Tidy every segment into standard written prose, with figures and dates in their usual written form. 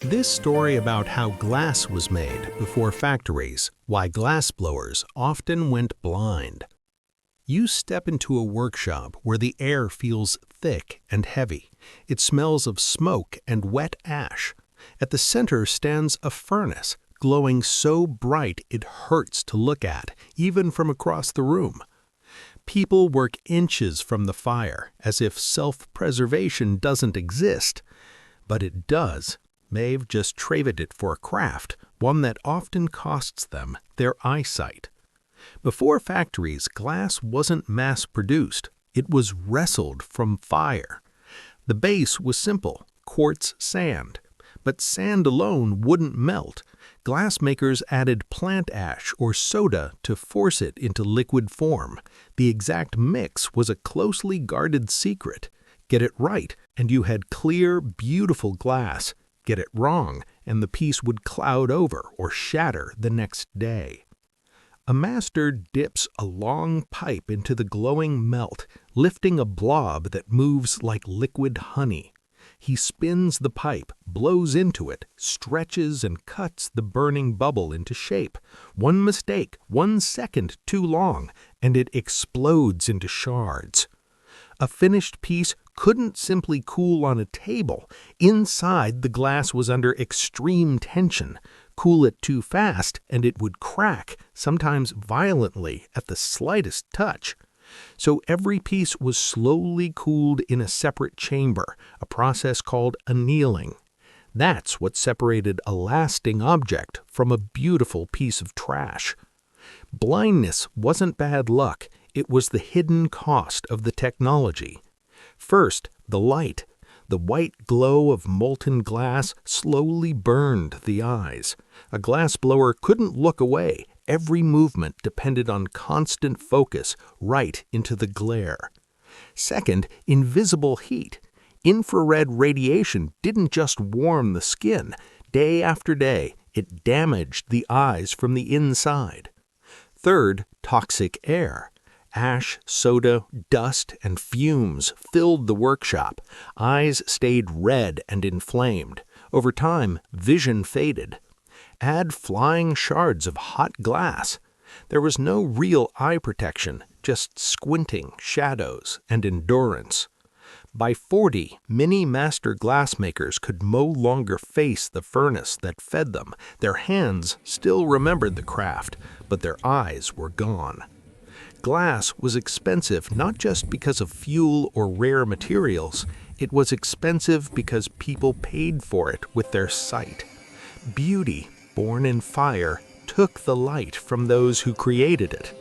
This story about how glass was made before factories, why glassblowers often went blind. You step into a workshop where the air feels thick and heavy. It smells of smoke and wet ash. At the center stands a furnace, glowing so bright it hurts to look at, even from across the room. People work inches from the fire, as if self-preservation doesn't exist. But it does. They've just traded it for a craft, one that often costs them their eyesight. Before factories, glass wasn't mass-produced. It was wrestled from fire. The base was simple, quartz sand. But sand alone wouldn't melt. Glassmakers added plant ash or soda to force it into liquid form. The exact mix was a closely guarded secret. Get it right, and you had clear, beautiful glass. Get it wrong, and the piece would cloud over or shatter the next day. A master dips a long pipe into the glowing melt, lifting a blob that moves like liquid honey. He spins the pipe, blows into it, stretches and cuts the burning bubble into shape. One mistake, 1 second too long, and it explodes into shards. A finished piece couldn't simply cool on a table. Inside, the glass was under extreme tension. Cool it too fast, and it would crack, sometimes violently, at the slightest touch. So every piece was slowly cooled in a separate chamber, a process called annealing. That's what separated a lasting object from a beautiful piece of trash. Blindness wasn't bad luck. It was the hidden cost of the technology. First, the light. The white glow of molten glass slowly burned the eyes. A glassblower couldn't look away. Every movement depended on constant focus right into the glare. Second, invisible heat. Infrared radiation didn't just warm the skin. Day after day, it damaged the eyes from the inside. Third, toxic air. Ash, soda, dust, and fumes filled the workshop. Eyes stayed red and inflamed. Over time, vision faded. Add flying shards of hot glass. There was no real eye protection, just squinting, shadows, and endurance. By 40, many master glassmakers could no longer face the furnace that fed them. Their hands still remembered the craft, but their eyes were gone. Glass was expensive not just because of fuel or rare materials. It was expensive because people paid for it with their sight. Beauty, born in fire, took the light from those who created it.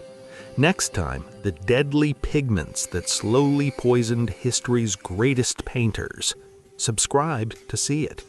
Next time, the deadly pigments that slowly poisoned history's greatest painters. Subscribe to see it.